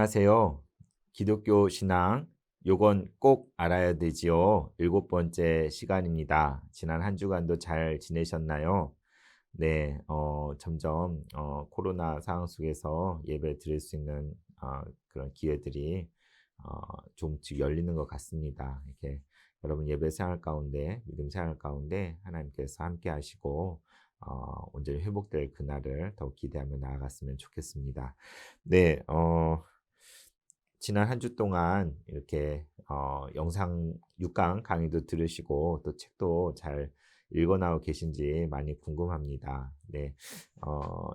안녕하세요. 기독교 신앙 요건 꼭 알아야 되지요. 7번째 시간입니다. 지난 한 주간도 잘 지내셨나요? 네. 점점 코로나 상황 속에서 예배 드릴 수 있는 그런 기회들이 조금씩 열리는 것 같습니다. 이렇게 여러분 예배 생활 가운데 믿음 생활 가운데 하나님께서 함께 하시고 온전히 회복될 그날을 더욱 기대하며 나아갔으면 좋겠습니다. 네. 지난 한 주 동안 이렇게 영상 6강 강의도 들으시고 또 책도 잘 읽어 나오고 계신지 많이 궁금합니다. 네.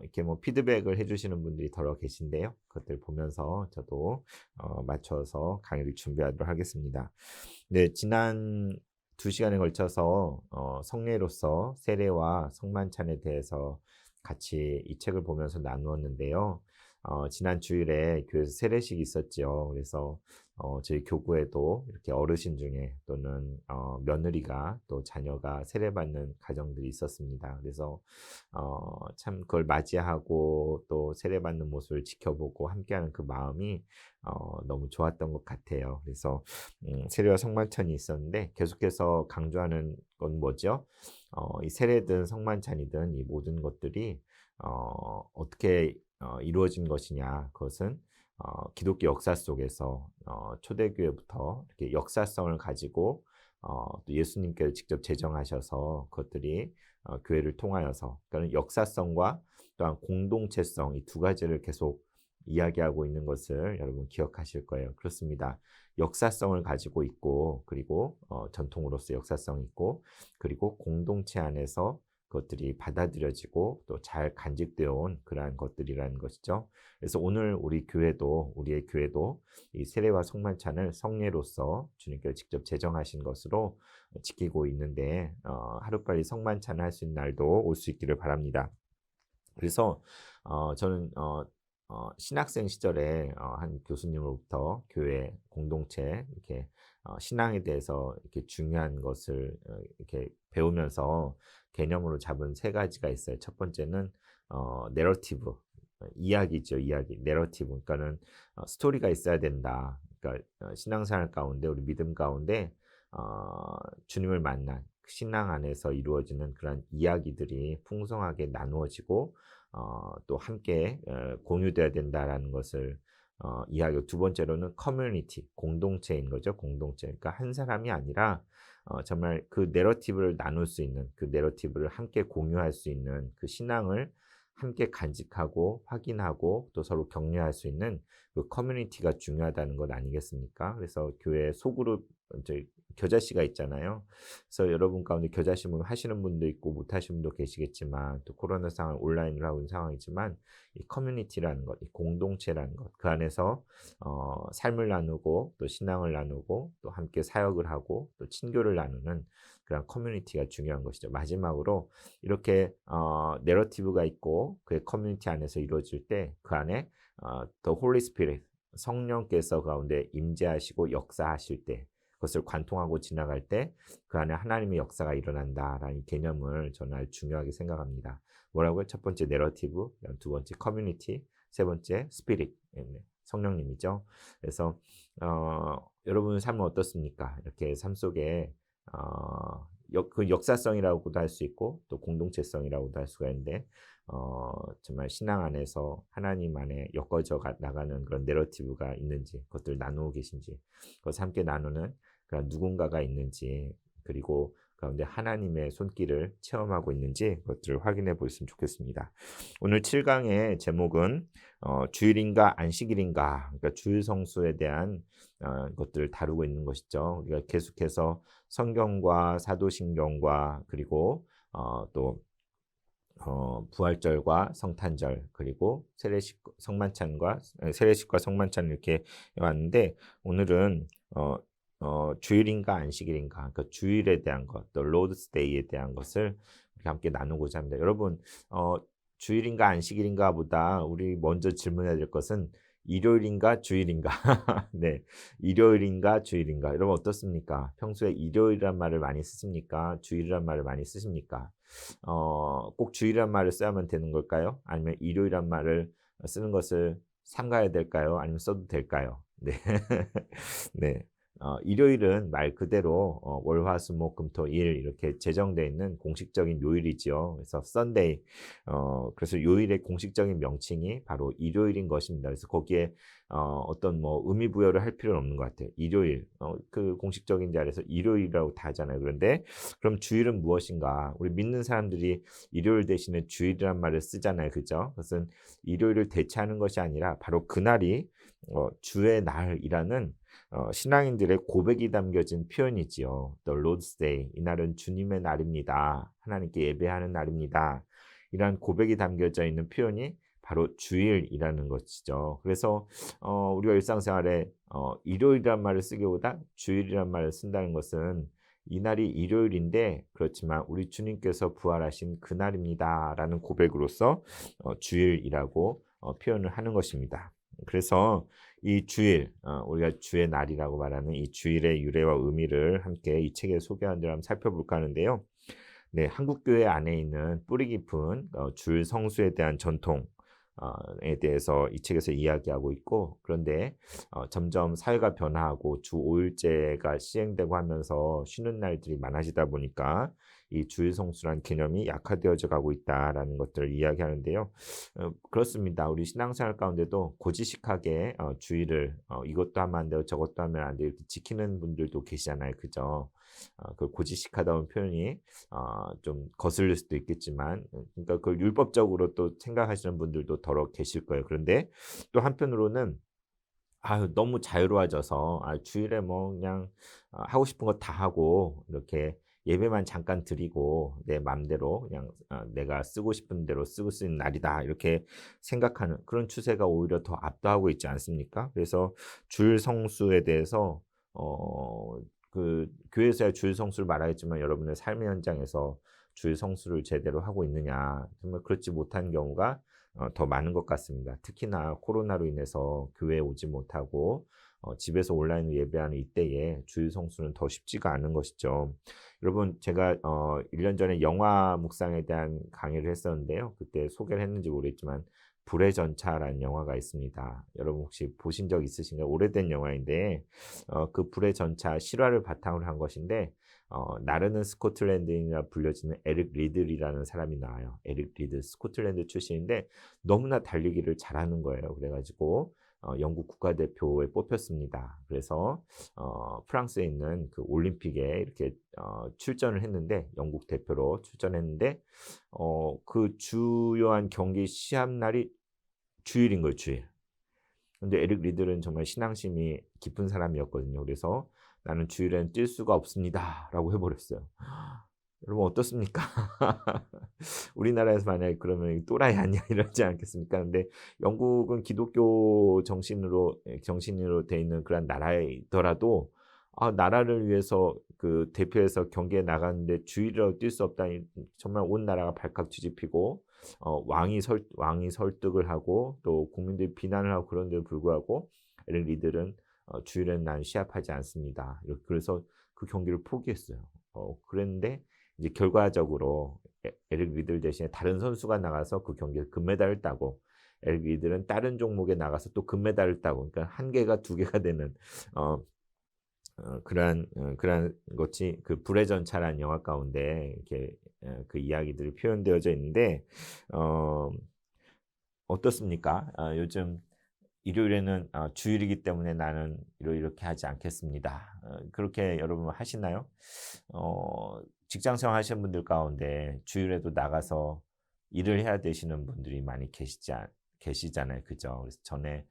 이렇게 뭐 피드백을 해 주시는 분들이 더러 계신데요. 그것들 보면서 저도 맞춰서 강의를 준비하도록 하겠습니다. 네. 지난 2 시간에 걸쳐서 성례로서 세례와 성만찬에 대해서 같이 이 책을 보면서 나누었는데요. 지난 주일에 교회에서 세례식이 있었죠. 그래서 저희 교구에도 이렇게 어르신 중에 또는 며느리가 또 자녀가 세례받는 가정들이 있었습니다. 그래서 참 그걸 맞이하고 또 세례받는 모습을 지켜보고 함께하는 그 마음이 너무 좋았던 것 같아요. 그래서 세례와 성만찬이 있었는데 계속해서 강조하는 건 뭐죠? 이 세례든 성만찬이든 이 모든 것들이 어떻게 이루어진 것이냐. 그것은 기독교 역사 속에서 초대교회부터 이렇게 역사성을 가지고 또 예수님께서 직접 제정하셔서 그것들이 교회를 통하여서 그러니까 역사성과 또한 공동체성 이 두 가지를 계속 이야기하고 있는 것을 여러분 기억하실 거예요. 그렇습니다. 역사성을 가지고 있고 그리고 전통으로서 역사성이 있고 그리고 공동체 안에서 그것들이 받아들여지고 또 잘 간직되어 온 그러한 것들이라는 것이죠. 그래서 오늘 우리의 교회도 이 세례와 성만찬을 성례로서 주님께서 직접 제정하신 것으로 지키고 있는데 하루빨리 성만찬을 할 수 있는 날도 올 수 있기를 바랍니다. 그래서 저는 신학생 시절에 한 교수님으로부터 교회 공동체 이렇게 신앙에 대해서 이렇게 중요한 것을 이렇게 배우면서 개념으로 잡은 세 가지가 있어요. 첫 번째는 내러티브 이야기죠, 이야기. 내러티브 그러니까는 스토리가 있어야 된다. 그러니까 신앙생활 가운데 우리 믿음 가운데 주님을 만난 그 신앙 안에서 이루어지는 그런 이야기들이 풍성하게 나누어지고 또 함께 공유돼야 된다라는 것을 이야기하고 두 번째로는 커뮤니티, 공동체인 거죠. 공동체. 그러니까 한 사람이 아니라 정말 그 내러티브를 나눌 수 있는 그 내러티브를 함께 공유할 수 있는 그 신앙을 함께 간직하고 확인하고 또 서로 격려할 수 있는 그 커뮤니티가 중요하다는 것 아니겠습니까? 그래서 교회 소그룹 저희 겨자씨가 있잖아요. 그래서 여러분 가운데 겨자씨 모임 하시는 분도 있고 못 하시는 분도 계시겠지만 또 코로나 상황 온라인으로 하고 있는 상황이지만 이 커뮤니티라는 것, 이 공동체라는 것, 그 안에서 삶을 나누고 또 신앙을 나누고 또 함께 사역을 하고 또 친교를 나누는 그런 커뮤니티가 중요한 것이죠. 마지막으로 이렇게 내러티브가 있고 그의 커뮤니티 안에서 이루어질 때 그 안에 더 홀리 스피릿 성령께서 가운데 임재하시고 역사하실 때 그것을 관통하고 지나갈 때 그 안에 하나님의 역사가 일어난다라는 개념을 저는 아주 중요하게 생각합니다. 뭐라고요? 첫 번째 내러티브, 두 번째 커뮤니티, 세 번째 스피릿, 성령님이죠. 그래서 여러분 삶은 어떻습니까? 이렇게 삶 속에 그 역사성이라고도 할 수 있고 또 공동체성이라고도 할 수가 있는데 정말 신앙 안에서 하나님 안에 엮어져 나가는 그런 내러티브가 있는지 그것들 나누고 계신지 그것을 함께 나누는 그런 누군가가 있는지 그리고 가운데 하나님의 손길을 체험하고 있는지 그것들을 확인해 보셨으면 좋겠습니다. 오늘 7강의 제목은 주일인가 안식일인가 그러니까 주일 성수에 대한 것들을 다루고 있는 것이죠. 우리가 계속해서 성경과 사도신경과 그리고 또 부활절과 성탄절 그리고 세례식과 성만찬 이렇게 왔는데 오늘은 주일인가 안식일인가 그 주일에 대한 것, 또 로드스 데이에 대한 것을 우리 함께 나누고자 합니다. 여러분 주일인가 안식일인가보다 우리 먼저 질문해야 될 것은 일요일인가 주일인가? 네, 일요일인가 주일인가? 여러분 어떻습니까? 평소에 일요일이란 말을 많이 쓰십니까? 주일이란 말을 많이 쓰십니까? 꼭 주일이란 말을 써야만 되는 걸까요? 아니면 일요일이란 말을 쓰는 것을 삼가야 될까요? 아니면 써도 될까요? 네. 네. 일요일은 말 그대로 월, 화, 수, 목, 금, 토, 일 이렇게 제정되어 있는 공식적인 요일이지요. 그래서 Sunday 그래서 요일의 공식적인 명칭이 바로 일요일인 것입니다. 그래서 거기에 어떤 뭐 의미 부여를 할 필요는 없는 것 같아요. 일요일 그 공식적인 자리에서 일요일이라고 다 하잖아요. 그런데 그럼 주일은 무엇인가? 우리 믿는 사람들이 일요일 대신에 주일이란 말을 쓰잖아요. 그죠? 그것은 일요일을 대체하는 것이 아니라 바로 그날이 주의 날이라는 신앙인들의 고백이 담겨진 표현이지요. The Lord's Day. 이날은 주님의 날입니다. 하나님께 예배하는 날입니다. 이러한 고백이 담겨져 있는 표현이 바로 주일이라는 것이죠. 그래서 우리가 일상생활에 일요일이란 말을 쓰기보다 주일이란 말을 쓴다는 것은 이날이 일요일인데 그렇지만 우리 주님께서 부활하신 그날입니다라는 고백으로서 주일이라고 표현을 하는 것입니다. 그래서 이 주일, 우리가 주의 날이라고 말하는 이 주일의 유래와 의미를 함께 이 책에 소개한 대로 한번 살펴볼까 하는데요. 네, 한국 교회 안에 있는 뿌리 깊은 주일 성수에 대한 전통 에 대해서 이 책에서 이야기하고 있고, 그런데 점점 사회가 변화하고 주 5일제가 시행되고 하면서 쉬는 날들이 많아지다 보니까 이 주일 성수란 개념이 약화되어져 가고 있다라는 것들을 이야기하는데요. 그렇습니다. 우리 신앙생활 가운데도 고지식하게 주일을 이것도 하면 안 돼요, 저것도 하면 안 돼요 이렇게 지키는 분들도 계시잖아요. 그죠? 그 고지식하다는 표현이 좀 거슬릴 수도 있겠지만 그러니까 그걸 율법적으로 또 생각하시는 분들도 더러 계실 거예요. 그런데 또 한편으로는 아유 너무 자유로워져서 주일에 뭐 그냥 하고 싶은 거 다 하고 이렇게 예배만 잠깐 드리고 내 맘대로 그냥 내가 쓰고 싶은 대로 쓰고 있는 날이다 이렇게 생각하는 그런 추세가 오히려 더 압도하고 있지 않습니까? 그래서 주일 성수에 대해서 그 교회에서야 주일 성수를 말하겠지만 여러분의 삶의 현장에서 주일 성수를 제대로 하고 있느냐 정말 그렇지 못한 경우가 더 많은 것 같습니다. 특히나 코로나로 인해서 교회에 오지 못하고 집에서 온라인으로 예배하는 이때에 주일 성수는 더 쉽지가 않은 것이죠. 여러분 제가 1년 전에 영화 묵상에 대한 강의를 했었는데요. 그때 소개를 했는지 모르겠지만 불의 전차라는 영화가 있습니다. 여러분 혹시 보신 적 있으신가요? 오래된 영화인데 그 불의 전차 실화를 바탕으로 한 것인데 나르는 스코틀랜드인이라 불려지는 에릭 리들이라는 사람이 나와요. 에릭 리들 스코틀랜드 출신인데 너무나 달리기를 잘하는 거예요. 그래가지고 영국 국가대표에 뽑혔습니다. 그래서 프랑스에 있는 그 올림픽에 이렇게 출전을 했는데 영국 대표로 출전했는데 그 주요한 경기 시합 날이 주일인 거예요, 주일. 근데 에릭 리들은 정말 신앙심이 깊은 사람이었거든요. 그래서 나는 주일엔 뛸 수가 없습니다라고 해버렸어요. 여러분 어떻습니까? 우리나라에서 만약에 그러면 또라이 아니야 이러지 않겠습니까? 근데 영국은 기독교 정신으로 돼 있는 그런 나라이더라도 나라를 위해서 그 대표해서 경기에 나갔는데 주일이라도 뛸 수 없다니 정말 온 나라가 발칵 뒤집히고 왕이 설득을 하고 또 국민들이 비난을 하고 그런데도 불구하고 에릭 리들은 주일에는 난 시합하지 않습니다. 그래서 그 경기를 포기했어요. 그랬는데 이제 결과적으로 에릭 리들 대신에 다른 선수가 나가서 그 경기에서 금메달을 따고 에릭 리들은 다른 종목에 나가서 또 금메달을 따고 그러니까 한 개가 두 개가 되는 그러한 것이 그 불의 전차라는 영화 가운데 이렇게 그 이야기들이 표현되어져 있는데 어떻습니까? 요즘 일요일에는 주일이기 때문에 나는 이렇게 하지 않겠습니다. 그렇게 여러분 하시나요? 직장생활 하시는 분들 가운데 주일에도 나가서 일을 해야 되시는 분들이 많이 계시잖아요. 그죠? 그래서 전에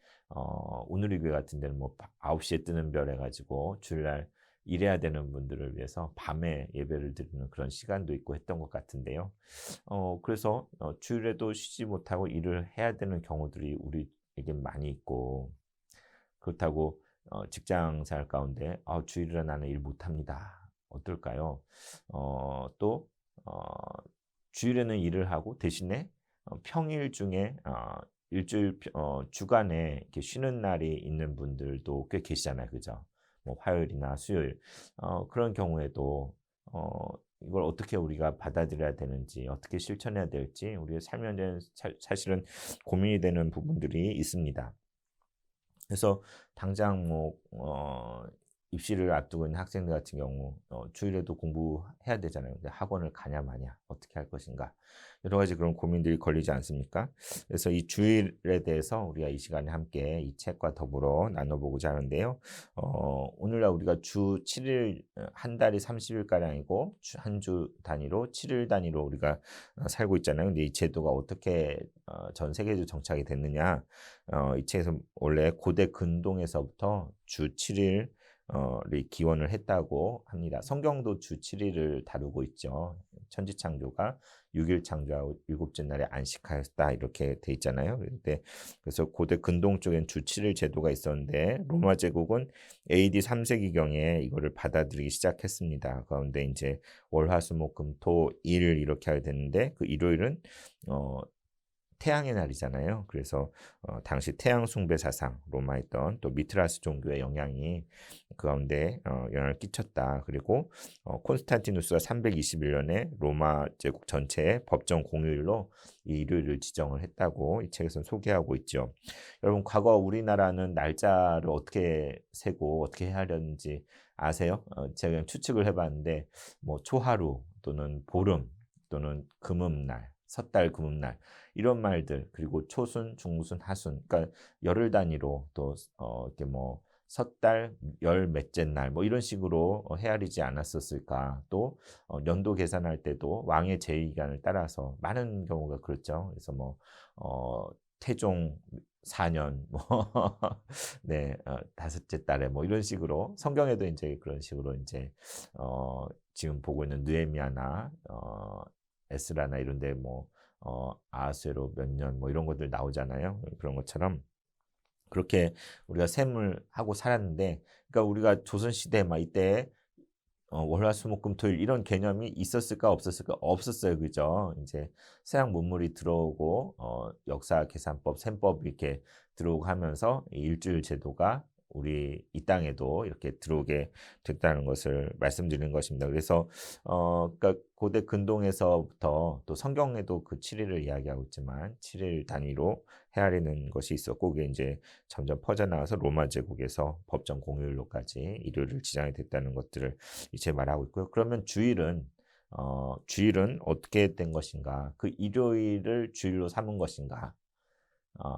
오늘의 교회 같은 데는 뭐 9시에 뜨는 별 해가지고 주일날 일해야 되는 분들을 위해서 밤에 예배를 드리는 그런 시간도 있고 했던 것 같은데요. 그래서 주일에도 쉬지 못하고 일을 해야 되는 경우들이 우리에게 많이 있고 그렇다고 직장 생활 가운데 주일이라 나는 일 못합니다. 어떨까요? 또 주일에는 일을 하고 대신에 평일 중에 일주일 주간에 이렇게 쉬는 날이 있는 분들도 꽤 계시잖아요. 그죠? 뭐 화요일이나 수요일 그런 경우에도 이걸 어떻게 우리가 받아들여야 되는지 어떻게 실천해야 될지 우리의 삶의 현장에 사실은 고민이 되는 부분들이 있습니다. 그래서 당장 입시를 앞두고 있는 학생들 같은 경우 주일에도 공부해야 되잖아요. 근데 학원을 가냐 마냐 어떻게 할 것인가 여러 가지 그런 고민들이 걸리지 않습니까? 그래서 이 주일에 대해서 우리가 이 시간에 함께 이 책과 더불어 나눠보고자 하는데요. 오늘날 우리가 주 7일 한 달이 30일가량이고 한 주 단위로 7일 단위로 우리가 살고 있잖아요. 근데 이 제도가 어떻게 전 세계적으로 정착이 됐느냐? 이 책에서 원래 고대 근동에서부터 주 7일 를 기원을 했다고 합니다. 성경도 주 7일을 다루고 있죠. 천지창조가 6일 창조하고 일곱째 날에 안식하였다 이렇게 돼 있잖아요. 그래서 고대 근동 쪽엔 주 7일 제도가 있었는데 로마 제국은 AD 3세기경에 이거를 받아들이기 시작했습니다. 가운데 이제 월화수목금토 일 이렇게 하게 됐는데 그 일요일은 태양의 날이잖아요. 그래서 당시 태양 숭배 사상, 로마에 있던 또 미트라스 종교의 영향이 그 가운데 영향을 끼쳤다. 그리고 콘스탄티누스가 321년에 로마 제국 전체의 법정 공휴일로 이 일요일을 지정을 했다고 이 책에서는 소개하고 있죠. 여러분 과거 우리나라는 날짜를 어떻게 세고 어떻게 해야 하는지 아세요? 제가 그냥 추측을 해봤는데 뭐 초하루 또는 보름 또는 금음날, 섣달 금음날 이런 말들 그리고 초순, 중순, 하순 그러니까 열흘 단위로 또 이렇게 뭐 섣달 열 몇째 날 뭐 이런 식으로 헤아리지 않았었을까 또 연도 계산할 때도 왕의 제위기간을 따라서 많은 경우가 그렇죠. 그래서 뭐 태종 4년 뭐 네, 다섯째 달에 뭐 이런 식으로 성경에도 이제 그런 식으로 이제 지금 보고 있는 느헤미야나 에스라나 이런데 뭐 아하수에로 몇 년 뭐 이런 것들 나오잖아요. 그런 것처럼 그렇게 우리가 셈을 하고 살았는데, 그러니까 우리가 조선 시대 막 이때 월화수목금토일 이런 개념이 있었을까 없었을까 없었어요, 그죠? 이제 서양 문물이 들어오고 역사 계산법, 셈법 이렇게 들어오고 하면서 이 일주일 제도가 우리 이 땅에도 이렇게 들어오게 됐다는 것을 말씀드리는 것입니다. 그래서 그러니까 고대 근동에서부터 또 성경에도 그 7일을 이야기하고 있지만 7일 단위로 헤아리는 것이 있었고 그게 이제 점점 퍼져나가서 로마 제국에서 법정 공휴일로까지 일요일을 지정이 됐다는 것들을 이제 말하고 있고요. 그러면 주일은 어떻게 된 것인가? 그 일요일을 주일로 삼은 것인가? 어,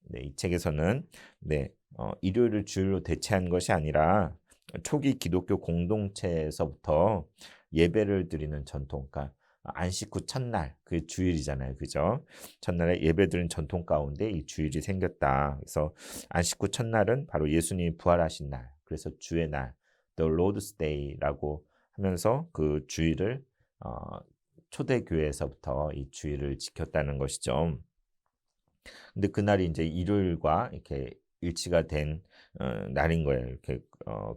네, 이 책에서는 네, 일요일을 주일로 대체한 것이 아니라 초기 기독교 공동체에서부터 예배를 드리는 전통, 그러니까 안식 후 첫날, 그 주일이잖아요, 그죠? 첫날에 예배드리는 전통 가운데 이 주일이 생겼다. 그래서 안식 후 첫날은 바로 예수님이 부활하신 날, 그래서 주의 날, The Lord's Day라고 하면서 그 주일을 초대교회에서부터 이 주일을 지켰다는 것이죠. 근데 그날이 이제 일요일과 이렇게 일치가 된 날인 거예요. 이렇게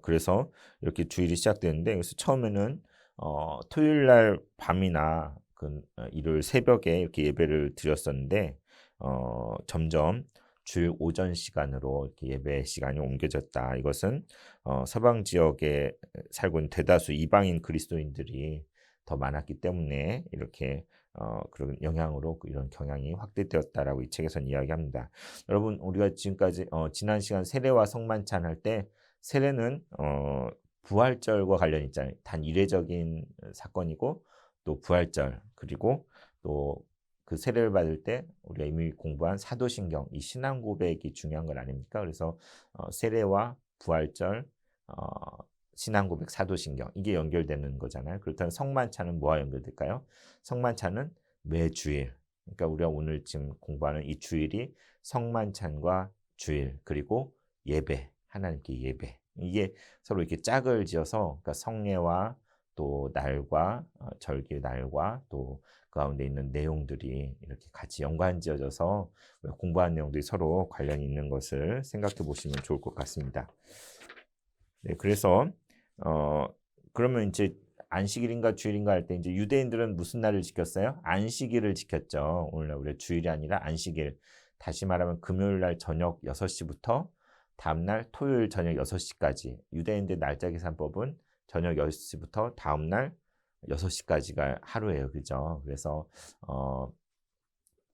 그래서 이렇게 주일이 시작되는데 그래서 처음에는 토요일 날 밤이나 그 일요일 새벽에 이렇게 예배를 드렸었는데 점점 주일 오전 시간으로 이렇게 예배 시간이 옮겨졌다. 이것은 서방 지역에 살고 있는 대다수 이방인 그리스도인들이 더 많았기 때문에 이렇게 그런 영향으로 이런 경향이 확대되었다라고 이 책에서는 이야기합니다. 여러분 우리가 지금까지 지난 시간 세례와 성만찬 할 때 세례는 부활절과 관련이 있잖아요. 단 이례적인 사건이고 또 부활절 그리고 또 그 세례를 받을 때 우리가 이미 공부한 사도신경 이 신앙 고백이 중요한 건 아닙니까? 그래서 세례와 부활절 신앙 고백 사도신경 이게 연결되는 거잖아요. 그렇다면 성만찬은 뭐와 연결될까요? 성만찬은 매주일. 그러니까 우리가 오늘 지금 공부하는 이 주일이 성만찬과 주일 그리고 예배 하나님께 예배 이게 서로 이렇게 짝을 지어서 그러니까 성례와 또 날과 절기 날과 또 그 가운데 있는 내용들이 이렇게 같이 연관지어져서 공부한 내용들이 서로 관련이 있는 것을 생각해 보시면 좋을 것 같습니다. 네, 그래서 어 그러면 이제 안식일인가 주일인가 할 때 이제 유대인들은 무슨 날을 지켰어요? 안식일을 지켰죠. 오늘날 우리 주일이 아니라 안식일. 다시 말하면 금요일 날 저녁 6시부터 다음 날 토요일 저녁 6시까지. 유대인들 날짜 계산법은 저녁 6시부터 다음 날 6시까지가 하루예요. 그죠? 그래서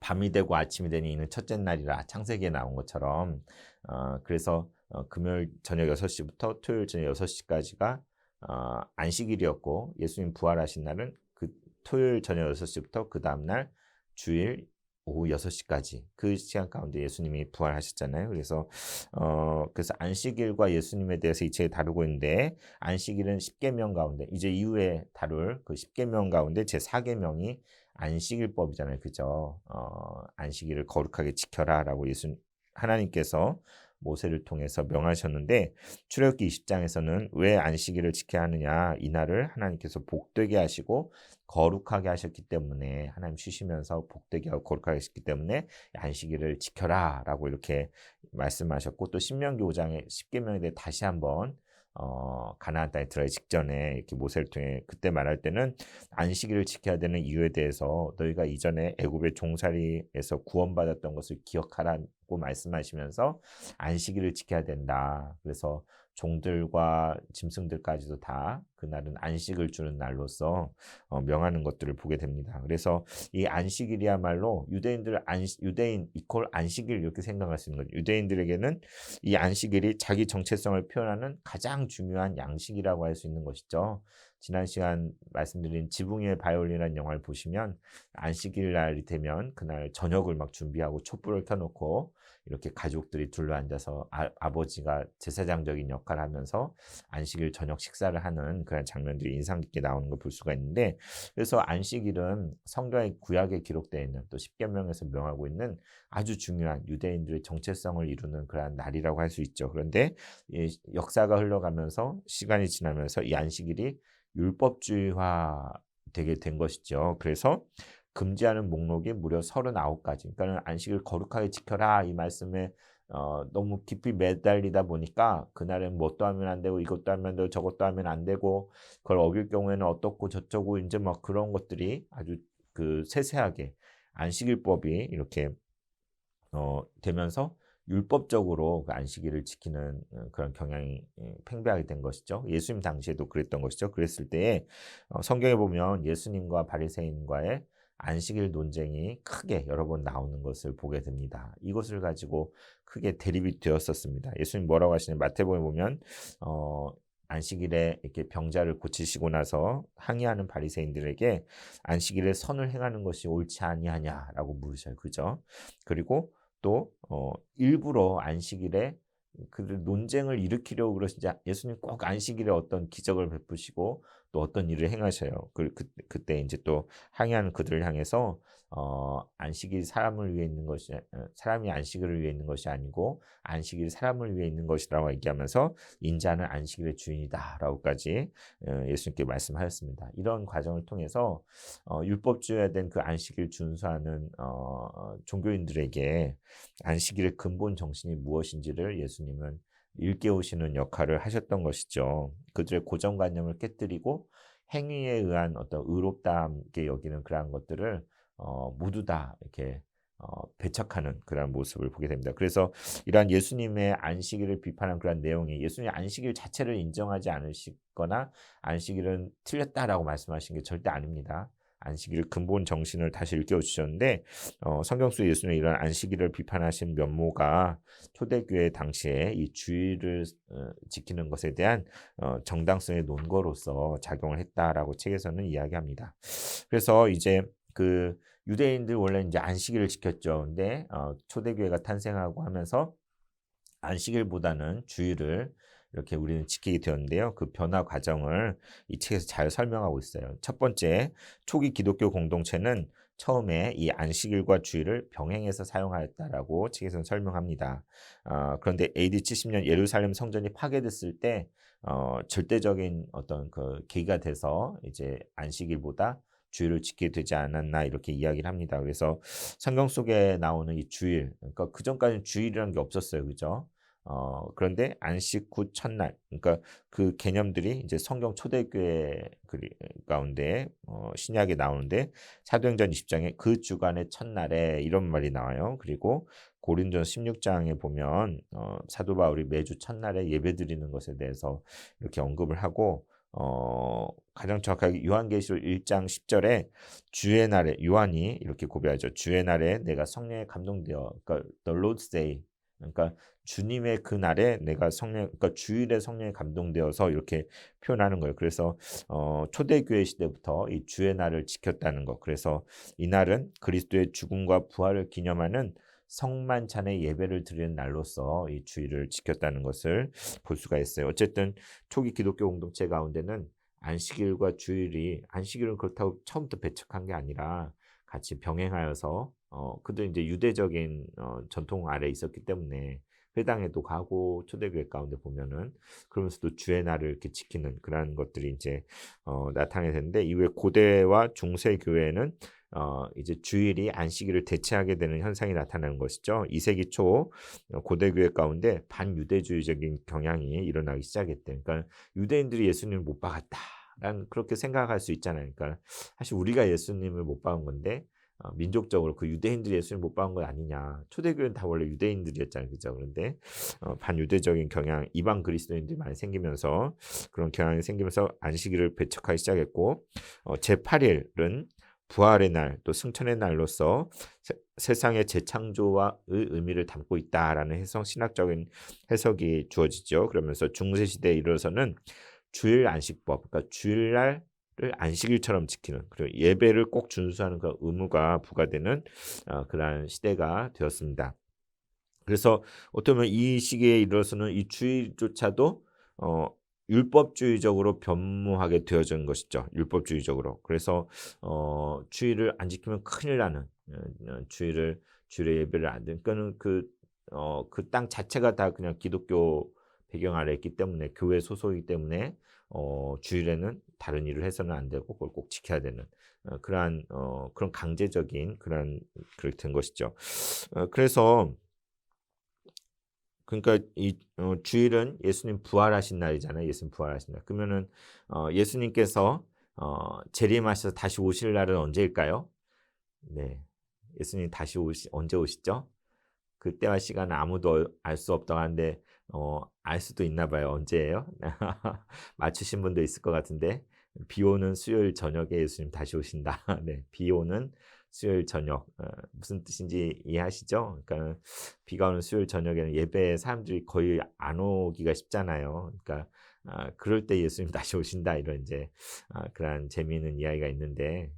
밤이 되고 아침이 되니 이는 첫째 날이라 창세기에 나온 것처럼 그래서 금요일 저녁 6시부터 토요일 저녁 6시까지가 안식일이었고 예수님 부활하신 날은 그 토요일 저녁 6시부터 그 다음날 주일 오후 6시까지 그 시간 가운데 예수님이 부활하셨잖아요. 그래서 안식일과 예수님에 대해서 이 책에 다루고 있는데 안식일은 10계명 가운데 이제 이후에 다룰 그 10계명 가운데 제 4계명이 안식일법이잖아요. 그죠? 안식일을 거룩하게 지켜라라고 하나님께서 모세를 통해서 명하셨는데 출애굽기 20장에서는 왜 안식일을 지켜야 하느냐 이 날을 하나님께서 복되게 하시고 거룩하게 하셨기 때문에 하나님 쉬시면서 복되게 하고 거룩하게 하셨기 때문에 안식일을 지켜라 라고 이렇게 말씀하셨고 또 신명기 5장의 10계명에 대해 다시 한번 가나안 땅에 들어가기 직전에 이렇게 모세를 통해 그때 말할 때는 안식일을 지켜야 되는 이유에 대해서 너희가 이전에 애굽의 종살이에서 구원받았던 것을 기억하라고 말씀하시면서 안식일을 지켜야 된다. 그래서 종들과 짐승들까지도 다 그날은 안식을 주는 날로서 명하는 것들을 보게 됩니다. 그래서 이 안식일이야말로 유대인 이퀄 안식일 이렇게 생각할 수 있는 거죠. 유대인들에게는 이 안식일이 자기 정체성을 표현하는 가장 중요한 양식이라고 할 수 있는 것이죠. 지난 시간 말씀드린 지붕 위의 바이올린이라는 영화를 보시면 안식일 날이 되면 그날 저녁을 막 준비하고 촛불을 켜놓고 이렇게 가족들이 둘러앉아서 아버지가 제사장적인 역할을 하면서 안식일 저녁 식사를 하는 그런 장면들이 인상 깊게 나오는 걸 볼 수가 있는데 그래서 안식일은 성경의 구약에 기록되어 있는 또 십계명에서 명하고 있는 아주 중요한 유대인들의 정체성을 이루는 그러한 날이라고 할 수 있죠. 그런데 역사가 흘러가면서 시간이 지나면서 이 안식일이 율법주의화 되게 된 것이죠. 그래서 금지하는 목록이 무려 39가지. 그러니까 안식을 거룩하게 지켜라 이 말씀에 너무 깊이 매달리다 보니까 그날은 뭣도 하면 안 되고 이것도 하면 안 되고 저것도 하면 안 되고 그걸 어길 경우에는 어떻고 저쩌고 이제 막 그런 것들이 아주 그 세세하게 안식일법이 이렇게 되면서 율법적으로 그 안식일을 지키는 그런 경향이 팽배하게 된 것이죠. 예수님 당시에도 그랬던 것이죠. 그랬을 때에 성경에 보면 예수님과 바리새인과의 안식일 논쟁이 크게 여러 번 나오는 것을 보게 됩니다. 이것을 가지고 크게 대립이 되었었습니다. 예수님 뭐라고 하시냐면 마태복음에 보면 안식일에 이렇게 병자를 고치시고 나서 항의하는 바리새인들에게 안식일에 선을 행하는 것이 옳지 아니하냐라고 물으셔요. 그죠? 그리고 또 일부러 안식일에 그 논쟁을 일으키려고 그러시지 예수님 꼭 안식일에 어떤 기적을 베푸시고 또 어떤 일을 행하셔요. 그때 이제 또 항의하는 그들을 향해서 안식일이 사람을 위해 있는 것이 사람이 안식일을 위해 있는 것이 아니고 안식일이 사람을 위해 있는 것이라고 얘기하면서 인자는 안식일의 주인이다라고까지 예수님께 말씀하였습니다. 이런 과정을 통해서 율법주의화된 그 안식일 준수하는 종교인들에게 안식일의 근본 정신이 무엇인지를 예수님은 일깨우시는 역할을 하셨던 것이죠. 그들의 고정관념을 깨뜨리고 행위에 의한 어떤 의롭다함게 여기는 그러한 것들을 모두 다 이렇게 배척하는 그런 모습을 보게 됩니다. 그래서 이러한 예수님의 안식일을 비판한 그런 내용이 예수님 안식일 자체를 인정하지 않으시거나 안식일은 틀렸다라고 말씀하신 게 절대 아닙니다. 안식일 근본 정신을 다시 일깨워 주셨는데 성경 속 예수님의 이런 안식일을 비판하신 면모가 초대교회 당시에 이 주일을 지키는 것에 대한 정당성의 논거로서 작용을 했다라고 책에서는 이야기합니다. 그래서 이제 그 유대인들 원래 이제 안식일을 지켰죠. 근데 초대교회가 탄생하고 하면서 안식일보다는 주일을 이렇게 우리는 지키게 되었는데요. 그 변화 과정을 이 책에서 잘 설명하고 있어요. 첫 번째, 초기 기독교 공동체는 처음에 이 안식일과 주일을 병행해서 사용하였다라고 책에서는 설명합니다. 그런데 AD 70년 예루살렘 성전이 파괴됐을 때 절대적인 어떤 그 계기가 돼서 이제 안식일보다 주일을 지키게 되지 않았나 이렇게 이야기를 합니다. 그래서 성경 속에 나오는 이 주일, 그러니까 그 전까지는 주일이라는 게 없었어요, 그죠? 그런데 안식 후 첫날, 그러니까 그 개념들이 이제 성경 초대교회 가운데 신약에 나오는데 사도행전 20장에 그 주간의 첫날에 이런 말이 나와요. 그리고 고린도전 16장에 보면 사도 바울이 매주 첫날에 예배드리는 것에 대해서 이렇게 언급을 하고 가장 정확하게 요한계시록 1장 10절에 주의 날에 요한이 이렇게 고백하죠. 주의 날에 내가 성령에 감동되어 그러니까 the Lord's Day 그러니까 주님의 그 날에 내가 성령, 그러니까 주일에 성령에 감동되어서 이렇게 표현하는 거예요. 그래서 초대교회 시대부터 이 주의 날을 지켰다는 거. 그래서 이 날은 그리스도의 죽음과 부활을 기념하는 성만찬의 예배를 드리는 날로서 이 주일을 지켰다는 것을 볼 수가 있어요. 어쨌든 초기 기독교 공동체 가운데는 안식일과 주일이, 안식일은 그렇다고 처음부터 배척한 게 아니라 같이 병행하여서 그도 이제 유대적인 전통 아래 있었기 때문에 회당에도 가고 초대교회 가운데 보면은 그러면서도 주의 날을 이렇게 지키는 그런 것들이 이제 나타나게 되는데, 이후에 고대와 중세 교회는 이제 주일이 안식일을 대체하게 되는 현상이 나타나는 것이죠. 2세기 초 고대 교회 가운데 반유대주의적인 경향이 일어나기 시작했대. 그러니까 유대인들이 예수님을 못 박았다라는 그렇게 생각할 수 있잖아요. 그러니까 사실 우리가 예수님을 못 박은 건데 민족적으로 그 유대인들이 예수님을 못 박은 건 아니냐. 초대교회는 다 원래 유대인들이었잖아요, 그죠? 그런데 반유대적인 경향, 이방 그리스도인들이 많이 생기면서 그런 경향이 생기면서 안식일을 배척하기 시작했고, 제8일은 부활의 날, 또 승천의 날로서 세상의 재창조와의 의미를 담고 있다라는 신학적인 해석이 주어지죠. 그러면서 중세 시대에 이르러서는 주일 안식법, 그러니까 주일날을 안식일처럼 지키는, 그리고 예배를 꼭 준수하는 그 의무가 부과되는 그러한 시대가 되었습니다. 그래서 어떻게 보면 이 시기에 이르러서는 이 주일조차도 율법주의적으로 변모하게 되어진 것이죠. 율법주의적으로. 그래서 주일을 안 지키면 큰일 나는, 주일의 예배를 안 되는, 그러니까는 그 땅 자체가 다 그냥 기독교 배경 아래 있기 때문에, 교회 소속이기 때문에 주일에는 다른 일을 해서는 안 되고 그걸 꼭 지켜야 되는 그러한 그런 강제적인 그렇게 된 것이죠. 그래서 그러니까 이 주일은 예수님 부활하신 날이잖아요. 예수님 부활하신 날. 그러면은 예수님께서 재림하셔서 다시 오실 날은 언제일까요? 네. 예수님 다시 언제 오시죠? 그때와 시간은 아무도 알 수 없다고 하는데 알 수도 있나 봐요. 언제예요? 맞추신 분도 있을 것 같은데, 비 오는 수요일 저녁에 예수님 다시 오신다. 네. 비 오는 수요일 저녁. 무슨 뜻인지 이해하시죠? 그러니까 비가 오는 수요일 저녁에는 예배에 사람들이 거의 안 오기가 쉽잖아요. 그러니까 그럴 때 예수님 다시 오신다, 이런 이제 그런 재미있는 이야기가 있는데,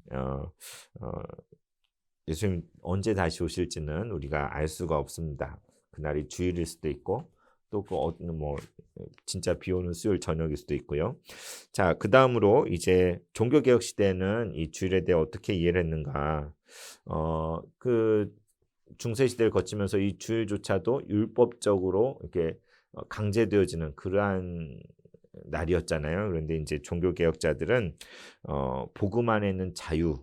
예수님 언제 다시 오실지는 우리가 알 수가 없습니다. 그날이 주일일 수도 있고, 또 뭐 진짜 비 오는 수요일 저녁일 수도 있고요. 자, 그 다음으로 이제 종교개혁 시대는 이 주일에 대해 어떻게 이해를 했는가? 그 중세 시대를 거치면서 이 주일조차도 율법적으로 이렇게 강제되어지는 그러한 날이었잖아요. 그런데 이제 종교개혁자들은 복음 안에 있는 자유,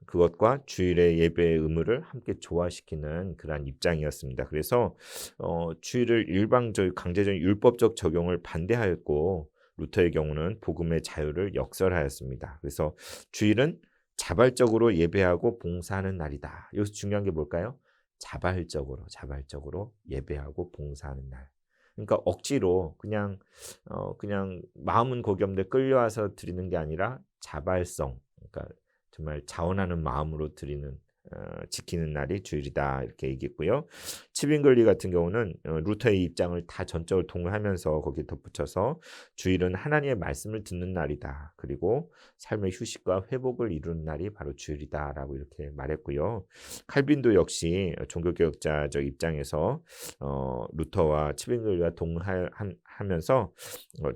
그것과 주일의 예배의 의무를 함께 조화시키는 그러한 입장이었습니다. 그래서 주일을 강제적인 율법적 적용을 반대하였고, 루터의 경우는 복음의 자유를 역설하였습니다. 그래서 주일은 자발적으로 예배하고 봉사하는 날이다. 여기서 중요한 게 뭘까요? 자발적으로 예배하고 봉사하는 날. 그러니까 억지로 그냥 마음은 거기 없는데 끌려와서 드리는 게 아니라 자발성, 그러니까 정말 자원하는 마음으로 지키는 날이 주일이다, 이렇게 얘기했고요. 치빙글리 같은 경우는 루터의 입장을 다 전적으로 동의하면서 거기에 덧붙여서 주일은 하나님의 말씀을 듣는 날이다, 그리고 삶의 휴식과 회복을 이루는 날이 바로 주일이다라고 이렇게 말했고요. 칼빈도 역시 종교개혁자적 입장에서 루터와 치빙글리와 동의하면서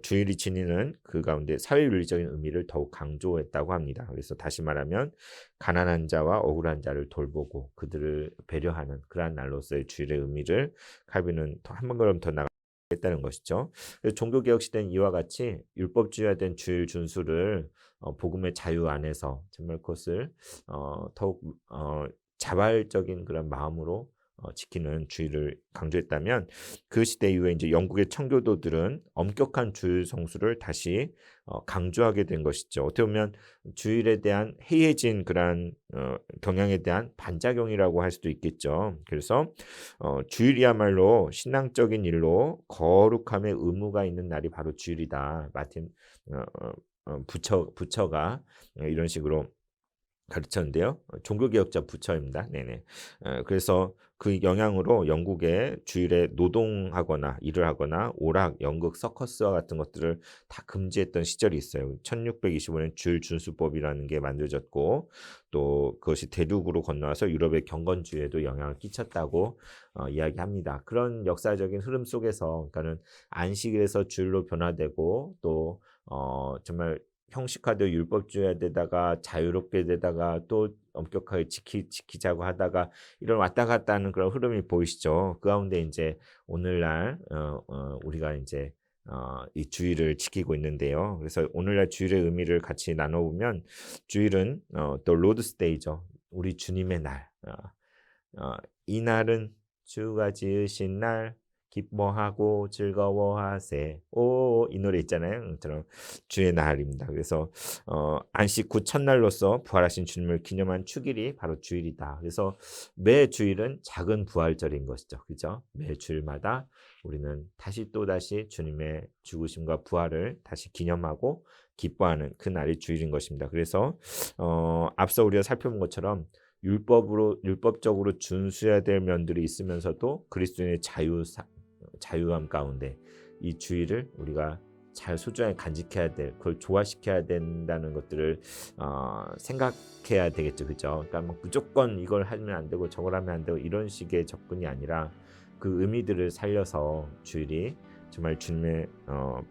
주일이 지니는 그 가운데 사회윤리적인 의미를 더욱 강조했다고 합니다. 그래서 다시 말하면 가난한 자와 억울한 자를 돌보고 그들을 배려하는 그러한 날로서의 주일의 의미를 칼빈은 한 걸음 더 나가겠다는 것이죠. 종교개혁 시대는 이와 같이 율법주의화된 주일 준수를 복음의 자유 안에서 정말 그것을 더욱 자발적인 그런 마음으로 지키는 주일을 강조했다면, 그 시대 이후에 이제 영국의 청교도들은 엄격한 주일 성수를 다시 강조하게 된 것이죠. 어떻게 보면 주일에 대한 해이해진 그러한 경향에 대한 반작용이라고 할 수도 있겠죠. 그래서 주일이야말로 신앙적인 일로 거룩함의 의무가 있는 날이 바로 주일이다. 마틴 부처가 이런 식으로 가르쳤는데요. 종교개혁자 부처입니다. 네네. 그래서 그 영향으로 영국에 주일에 노동하거나 일을 하거나 오락, 연극, 서커스와 같은 것들을 다 금지했던 시절이 있어요. 1625년 주일 준수법이라는 게 만들어졌고 또 그것이 대륙으로 건너와서 유럽의 경건주의에도 영향을 끼쳤다고 이야기합니다. 그런 역사적인 흐름 속에서 그러니까는 안식일에서 주일로 변화되고 또 정말 형식화되어 율법주의에다가 자유롭게 되다가 또 엄격하게 지키자고 하다가 이런 왔다 갔다 하는 그런 흐름이 보이시죠. 그 가운데 이제 오늘날 우리가 이제 이 주일을 지키고 있는데요. 그래서 오늘날 주일의 의미를 같이 나눠보면 주일은 또 로드스데이죠. 우리 주님의 날. 이 날은 주가 지으신 날 기뻐하고 즐거워하세. 오, 이 노래 있잖아요. 처럼 주의 날입니다. 그래서 안식 후 첫날로서 부활하신 주님을 기념한 축일이 바로 주일이다. 그래서 매 주일은 작은 부활절인 것이죠. 그죠? 매 주일마다 우리는 다시 주님의 죽으심과 부활을 다시 기념하고 기뻐하는 그 날이 주일인 것입니다. 그래서 앞서 우리가 살펴본 것처럼 율법적으로 준수해야 될 면들이 있으면서도 그리스도인의 자유함 가운데 이 주일을 우리가 잘 소중하게 간직해야 될, 그걸 조화시켜야 된다는 것들을 생각해야 되겠죠, 그죠? 그러니까 막 무조건 이걸 하면 안 되고 저걸 하면 안 되고 이런 식의 접근이 아니라 그 의미들을 살려서 주일이 정말 주님의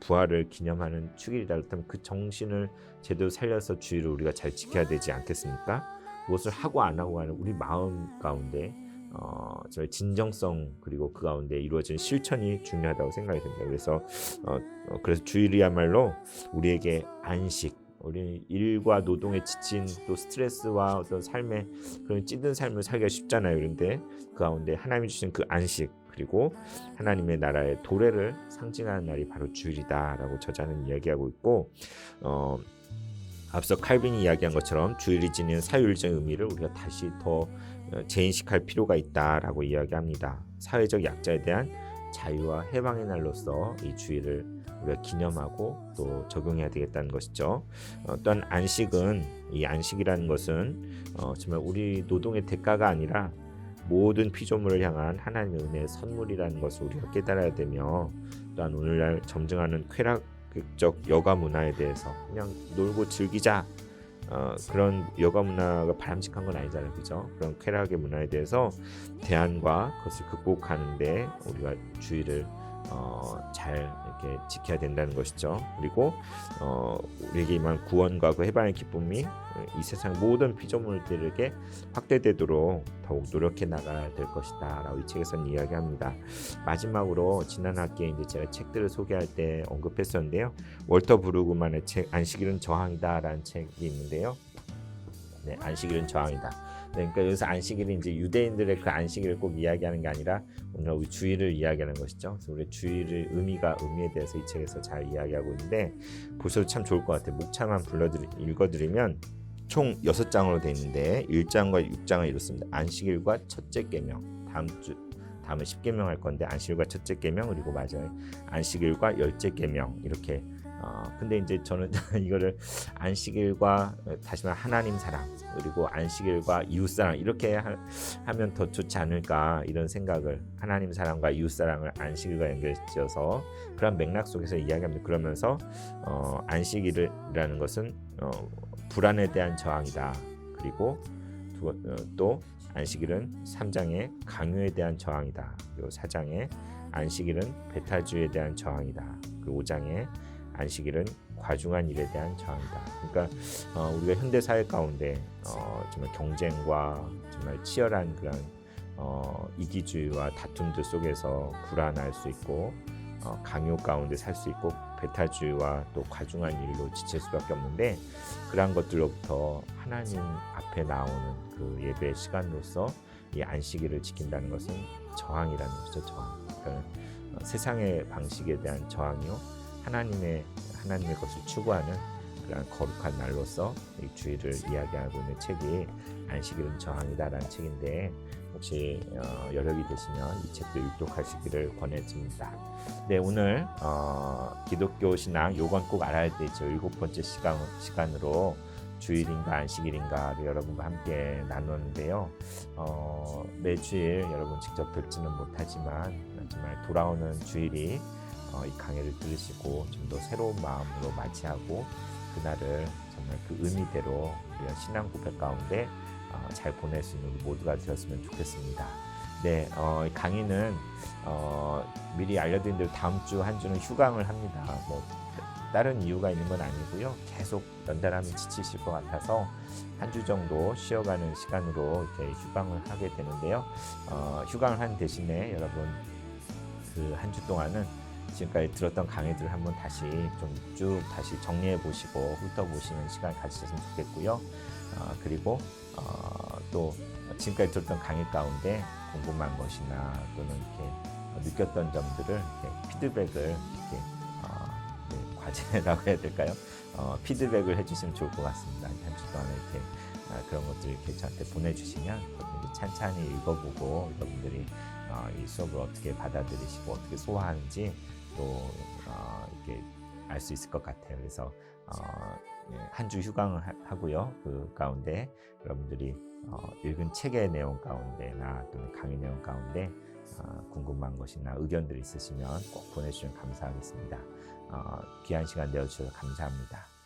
부활을 기념하는 축일이다. 그렇다면 그 정신을 제대로 살려서 주일을 우리가 잘 지켜야 되지 않겠습니까? 무엇을 하고 안 하고 하는 우리 마음 가운데 저의 진정성 그리고 그 가운데 이루어진 실천이 중요하다고 생각이 듭니다. 그래서 주일이야말로 우리에게 안식, 우리 일과 노동에 지친 또 스트레스와 어떤 삶의 그런 찌든 삶을 살기가 쉽잖아요. 그런데 그 가운데 하나님이 주신 그 안식 그리고 하나님의 나라의 도래를 상징하는 날이 바로 주일이다라고 저자는 이야기하고 있고 앞서 칼빈이 이야기한 것처럼 주일이 지닌 사유일적인 의미를 우리가 다시 더 재인식할 필요가 있다라고 이야기합니다. 사회적 약자에 대한 자유와 해방의 날로서 이 주일을 우리가 기념하고 또 적용해야 되겠다는 것이죠. 또한 이 안식이라는 것은 정말 우리 노동의 대가가 아니라 모든 피조물을 향한 하나님의 은혜의 선물이라는 것을 우리가 깨달아야 되며 또한 오늘날 점증하는 쾌락적 여가 문화에 대해서 그냥 놀고 즐기자 그런 여가 문화가 바람직한 건 아니잖아요, 그죠? 그런 쾌락의 문화에 대해서 대안과 그것을 극복하는데 우리가 주의를 잘 이렇게 지켜야 된다는 것이죠. 그리고 우리에게 임한 구원과 그 해방의 기쁨이 이 세상 모든 피조물들에게 확대되도록 더욱 노력해 나가야 될 것이다라고 이 책에서는 이야기합니다. 마지막으로 지난 학기에 이제 제가 책들을 소개할 때 언급했었는데요. 월터 브루그만의 책 안식일은 저항이다라는 책이 있는데요. 네, 안식일은 저항이다. 그러니까 여기서 안식일이 이제 유대인들의 그 안식일을 꼭 이야기하는 게 아니라 오늘 우리 주일을 이야기하는 것이죠. 그래서 우리 주일의 의미에 대해서 이 책에서 잘 이야기하고 있는데 보셔도 참 좋을 것 같아요. 목차만 읽어드리면 총 6장으로 되어 있는데 1장과 6장을 이렇습니다. 안식일과 첫째 계명, 다음에 10계명 할 건데 안식일과 첫째 계명 그리고 마지막에 안식일과 열째 계명 이렇게 근데 이제 저는 이거를 안식일과 다시 말해 하나님 사랑 그리고 안식일과 이웃 사랑 이렇게 하면 더 좋지 않을까 이런 생각을 하나님 사랑과 이웃 사랑을 안식일과 연결지어서 그런 맥락 속에서 이야기합니다. 그러면서 안식일이라는 것은 불안에 대한 저항이다. 그리고 또 안식일은 3장의 강요에 대한 저항이다. 그리고 4장의 안식일은 배타주의에 대한 저항이다. 그리고 5장의 안식일은 과중한 일에 대한 저항이다. 그러니까 우리가 현대 사회 가운데 정말 경쟁과 정말 치열한 그런 이기주의와 다툼들 속에서 불안할 수 있고 강요 가운데 살 수 있고 배타주의와 또 과중한 일로 지칠 수밖에 없는데 그러한 것들로부터 하나님 앞에 나오는 그 예배 시간으로서 이 안식일을 지킨다는 것은 저항이라는 것이죠. 저항. 그러니까 세상의 방식에 대한 저항이요. 하나님의 것을 추구하는 그런 거룩한 날로서 이 주일을 이야기하고 있는 책이 안식일은 저항이다라는 책인데 혹시 여력이 되시면 이 책도 읽독하시기를 권해집니다. 네, 오늘 기독교 신앙 요건 꼭 알아야 되죠. 7번째 시간으로 주일인가 안식일인가를 여러분과 함께 나누는데요. 매주일 여러분 직접 뵙지는 못하지만 정말 돌아오는 주일이 이 강해를 들으시고 좀 더 새로운 마음으로 맞이하고 그날을 정말 그 의미대로 우리가 신앙 고백 가운데 잘 보낼 수 있는 우리 모두가 되었으면 좋겠습니다. 네, 이 강의는 미리 알려드린 대로 다음 주 한 주는 휴강을 합니다. 뭐 다른 이유가 있는 건 아니고요. 계속 연달하면 지치실 것 같아서 한 주 정도 쉬어가는 시간으로 이렇게 휴강을 하게 되는데요. 휴강을 한 대신에 여러분 그 한 주 동안은 지금까지 들었던 강의들을 한번 다시 좀 쭉 다시 정리해 보시고 훑어보시는 시간 가지셨으면 좋겠고요. 그리고 또 지금까지 들었던 강의 가운데 궁금한 것이나 또는 이렇게 느꼈던 점들을 이렇게 피드백을 이렇게 과제라고 해야 될까요? 피드백을 해주시면 좋을 것 같습니다. 한 주 동안에 이렇게 그런 것들 이렇게 저한테 보내주시면 이제 찬찬히 읽어보고 여러분들이 이 수업을 어떻게 받아들이시고 어떻게 소화하는지 또 이렇게 알 수 있을 것 같아요. 그래서 한 주 휴강을 하고요. 그 가운데 여러분들이 읽은 책의 내용 가운데나 또는 강의 내용 가운데 궁금한 것이나 의견들이 있으시면 꼭 보내주시면 감사하겠습니다. 귀한 시간 내어주셔서 감사합니다.